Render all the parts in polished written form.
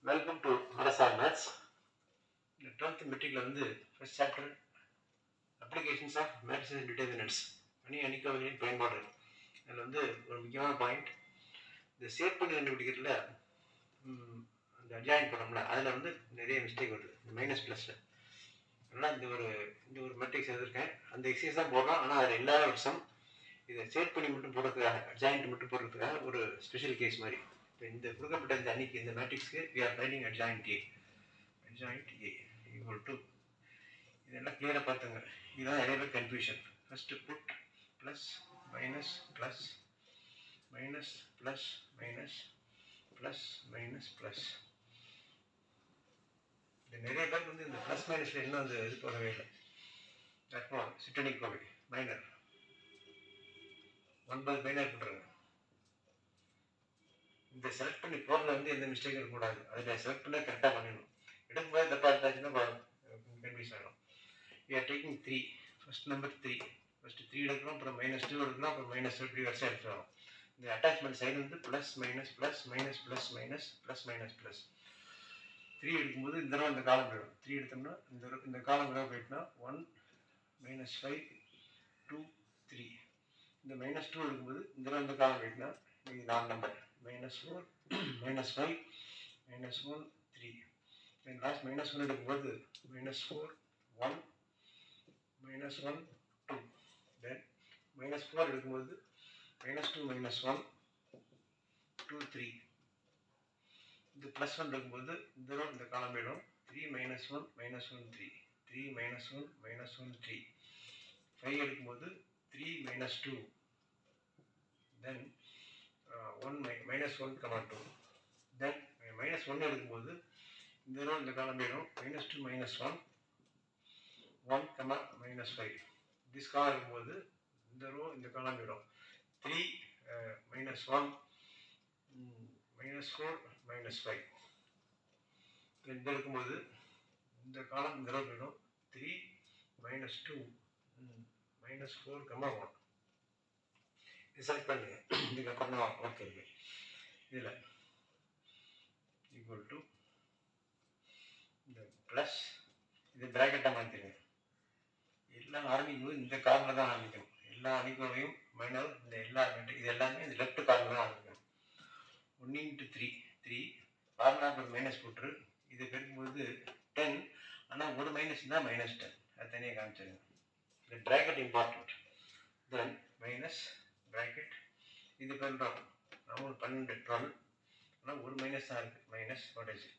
Welcome to அரசார் maths. இந்த 12th மெட்ரிக்ல வந்து first chapter applications of matrices and determinants அணிக்கவனின் பயன்பாடு. அதில் வந்து ஒரு முக்கியமான பாயிண்ட், இந்த சேவ் பண்ணி கண்டுபிடிக்கிறதுல அந்த அட்ஜாயின் பண்ணோம்ல, அதில் வந்து நிறைய மிஸ்டேக் வருது. இந்த மைனஸ் ப்ளஸில் அதனால் இந்த ஒரு மெட்ரிக்ஸ் எழுதிருக்கேன். அந்த எக்ஸசைஸ் தான் போடுறோம். ஆனால் அதில் இல்லாத ஒரு சம் இதை சேவ் பண்ணி மட்டும் போடுறதுக்காக, அட்ஜாயிண்ட் மட்டும் போடுறதுக்காக ஒரு ஸ்பெஷல் கேஸ் மாதிரி. இப்போ இந்த கொடுக்கப்பட்ட இந்த அன்னைக்கு இந்த மேட்ரிக்ஸ்க்கு we are finding adjoint A equal to, இதெல்லாம் கிளியராக பார்த்துங்க. இதுதான் நிறைய பேர் confusion. First put plus minus plus minus plus minus plus minus plus. இது நிறைய பேருக்கு வந்து இந்த ப்ளஸ் மைனஸில் இன்னும் அந்த இது போகவே இல்லை. தற்போது சிட்டனிக் கோவை மைனர் 9 மைனர் போட்டுருங்க. இந்த செலக்ட் பண்ணி போகிறதுல வந்து எந்த மிஸ்டேக்கும் இருக்கக்கூடாது. அதில் செலக்ட் பண்ண கரெக்டாக பண்ணிடணும். எடுக்கும்போது தப்பாக இருந்தாச்சுன்னா கன்ஃபியூஸ் ஆகிடும். we are taking 3, first number 3, first 3 எடுக்கிறோம், அப்புறம் -2 எடுக்கிறோம், அப்புறம் -2 இப்படி வரிசையாக எடுத்துக்கிறோம். இந்த அட்டாச்மெண்ட் சைடு வந்து plus minus plus minus plus minus plus minus plus. 3 எடுக்கும்போது இந்த தடவை இந்த காலம் போயிடும். 3 எடுத்தோம்னா இந்த காலம் தடவை போயிட்டுனா 1 -5 2 3. இந்த -2 எடுக்கும்போது இந்த தடவை இந்த காலம் போயிட்டுனா இது 4 நம்பர் -4 -5 -1 3. தென் லாஸ்ட் -1 எடுக்கும்போது -4 1 -1 2. தென் -4 எடுக்கும்போது -2 -1 2 3. இந்த +1 எடுக்கும்போது இந்த காலம் போயிடும். 3 -1 -1 3 3 -1 -1 3. 5 எடுக்கும்போது 3 -2. தென் 1 -1 2. தென் -1 எடுக்கும்போது இந்த காலம் போயிடும். -2 -1 1 -5. திஸ் காலம் இருக்கும்போது இந்த காலம் போயிடும். 3 -1 -4 -5. இந்த இருக்கும்போது இந்த காலம் இந்த தடவை போயிடும். 3 -2 -4 1. செலக்ட் பண்ணுங்க. இதுக்கப்புறம் தான் ஓகே இருக்கு. இதில் ஈக்குவல் டு இந்த ப்ளஸ் இது ப்ராக்கெட்டாக மாற்றிடுங்க. எல்லாம் ஆரம்பிக்கும்போது இந்த கார்னில் தான் ஆரம்பிக்கணும். எல்லா அணிக்கோவையும் மைனர் இந்த எல்லா இது எல்லாமே இந்த லெஃப்ட் கார்னில் தான் ஆரம்பிக்கணும். 1 × 3 3 ஃபார்முலாக்கு ஒரு மைனஸ் போட்டுரு. இது பெருக்கும்போது 10. ஆனால் ஒரு மைனஸ் தான் -10. அது தனியாக காமிச்சிருங்க. இந்த ப்ராக்கெட் இம்பார்ட்டன்ட். தென் மைனஸ் ப்ராக்கெட் இது பண்ணுறோம். நம்ம 12 12. ஆனால் ஒரு மைனஸ் தான் இருக்குது. மைனஸ் போட்டாச்சு.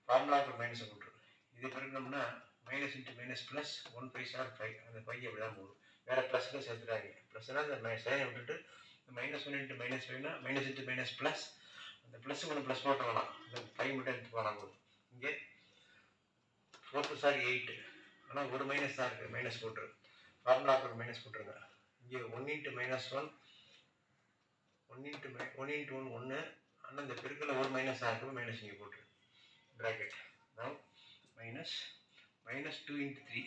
ஃபார்முலாவுக்கு ஒரு மைனஸை போட்டுரு. இது பெருக்கணும்னா -× -+, 1 5 7 5. அந்த 5 அப்படி தான் போகும். வேறு ப்ளஸில் சேர்த்துறாங்க. ப்ளஸ்னால் இந்த சைனை விட்டுட்டு -1 × -5னா -× -+. அந்த ப்ளஸ் ஒன்று ப்ளஸ் போட்டு வேணாம். இந்த 5 மட்டும் எடுத்து போகலாம் போதும். இங்கே 4 2 8. ஆனால் ஒரு மைனஸ் தான் இருக்குது. மைனஸ் போட்டுரு. ஃபார்முலாவுக்கு ஒரு மைனஸ் போட்டுருங்க. இங்கே 1 × -1 1 × 1 1. ஆனால் இந்த பெருக்கில் ஒரு மைனஸ் தான் இருக்குது. மைனஸ் இங்கே போட்டுரு. Bracket now minus -2 × 3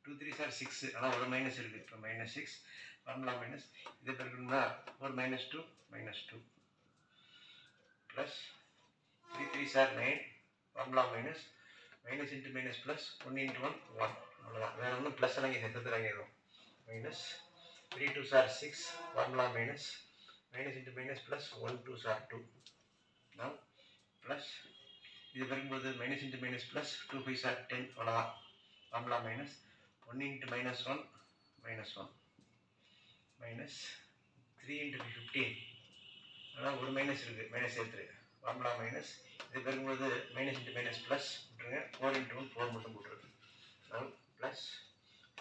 2 3 6. ஆனால் ஒரு மைனஸ் இருக்குது. இப்போ -6 ஃபார்முலா மைனஸ் இதை பெருக்கணும்னா ஒரு -2 -2 ப்ளஸ் 3 3 9. Formula minus -× -+, 1 × 1 1. அவ்வளோதான். வேறு ஒன்றும் ப்ளஸ் எல்லாம் இங்கே சேர்த்து இறங்கிடும். மைனஸ் 3 2 6. Formula minus -× -+, 1 2 2. நான் ப்ளஸ் இது பெருக்கும்போது -× -+, 2 5 10. அவ்வளோதான். Formula minus 1 × -1 -1 minus 3 × 15. ஆனால் ஒரு மைனஸ் இருக்குது. மைனஸ் சேர்த்துரு. ஃபார்முலா மைனஸ் இது பெருக்கும்போது -× -+, விட்டுருங்க. 4 × 1 4 மட்டும் போட்டுருக்கு. நான் ப்ளஸ்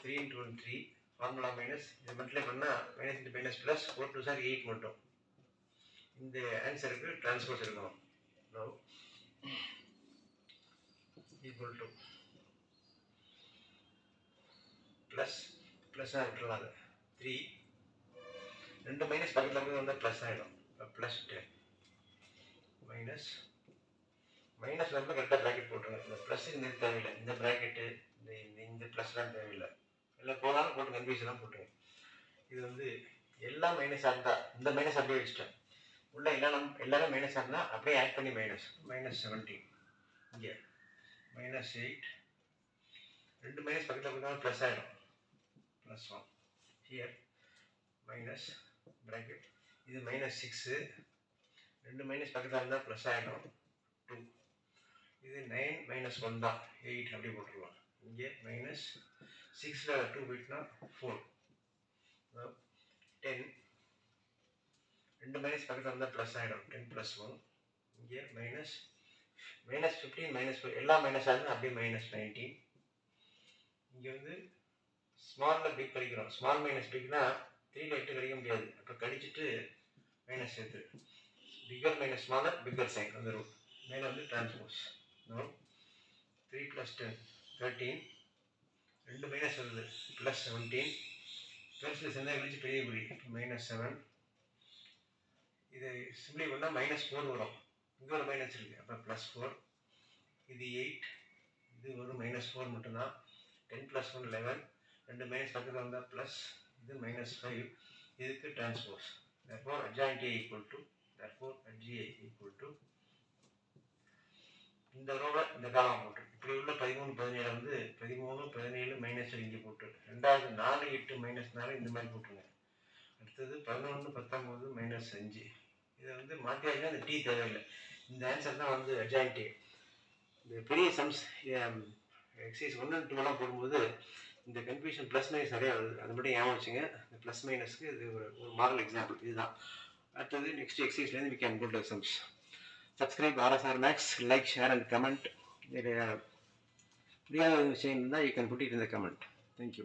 3 × 1 3. ஃபார்முலா மைனஸ் இது மல்டிப்ளை பண்ணால் -× -+, 4 2 8 மட்டும். இந்த ஆன்சருக்கு டிரான்ஸ்போஸ் இருக்கணும். நவ் ஈக்குவல் டு ப்ளஸ்ஸாக விட்டுருவாங்க. 3 2 மைனஸ் பக்கத்தில் இருக்கிறது வந்தால் ப்ளஸ் ஆகிடும். +10 மைனஸ் வந்து கரெக்டாக ப்ராக்கெட் போட்டுருங்க. இந்த ப்ளஸ்ஸுக்கு இந்த தேவையில்லை. இந்த ப்ராக்கெட்டு இந்த ப்ளஸ்லாம் தேவையில்லை. எல்லாம் போனாலும் போட்டு கன்ஃபியூஷன்லாம் போட்டுருங்க. இது வந்து எல்லாம் மைனஸாக இருந்தால் இந்த மைனஸ் அப்படியே வச்சுட்டேன். உள்ள எல்லாமே மைனஸாக இருந்தால் அப்படியே ஆட் பண்ணி -17. இங்கே -8 2 மைனஸ் பக்கத்தில் பக்கத்தில் ப்ளஸ் ஆகிடும் +1 ஹியர் மைனஸ் ப்ராக்கெட் இது -6 2 மைனஸ் பக்கத்தில் இருந்தால் ப்ளஸ் ஆகிடும் 2 இது 9 -1 தான் 8 அப்படி போட்டுருவோம் இங்கே -6ல் 2 போயிட்டுனா 4 10 2 மைனஸ் பக்கத்தில் இருந்தால் ப்ளஸ் ஆகிடும் 10 + 1 இங்கே -15 -4 எல்லா மைனஸாக இருந்தால் அப்படியே -19 இங்கே வந்து ஸ்மாலில் பிக் கழிக்கிறோம் ஸ்மால் மைனஸ் பிக்னா 3ல் 8 கழிக்க முடியாது அப்போ கழிச்சிட்டு மைனஸ் சேர்த்து bigger minus smaller bigger sign வந்துடும் மேலே வந்து டிரான்ஸ்போஸ் 3 + 10 13 2 மைனஸ் வருது +17 பெருசில் சேர்ந்தா கழிச்சு பெரிய குறி -7 இது சிம்பிளி பண்ணால் -4 வரும் இங்கே ஒரு மைனஸ் இருக்குது அப்போ +4 இது 8 இது ஒரு -4 மட்டும்தான் 10 + 1 11 2 மைனஸ் பக்கத்தில் வந்தால் ப்ளஸ் இது -5 இதுக்கு transpose therefore adjoint A equal to therefore adj equal to இந்த ரோவை இந்த காலம் போட்டு இப்படி உள்ள 13 17 வந்து 13 17 -1 இங்கே போட்டு ரெண்டாவது 4 8 -4 இந்த மாதிரி போட்டுருங்க அடுத்தது 11 19 -5 இதை வந்து மாற்றியாச்சுன்னா அந்த டி தேவையில்லை இந்த ஆன்சர் தான் வந்து adjoint A இந்த பெரிய சம்ஸ் எக்ஸைஸ் 1 and 2 போடும்போது இந்த கன்ஃபியூஷன் ப்ளஸ் மைனஸ் நிறையா வருது அது மட்டும் ஞாபகம் வச்சுங்க இந்த ப்ளஸ் மைனஸ்க்கு இது ஒரு மாடல் எக்ஸாம்பிள் இதுதான் அடுத்தது நெக்ஸ்ட் எக்ஸசைஸ்லேருந்து we can go to sums subscribe RSR Max like share and comment புரியாத விஷயம் இருந்தால் you can put it in the comment thank you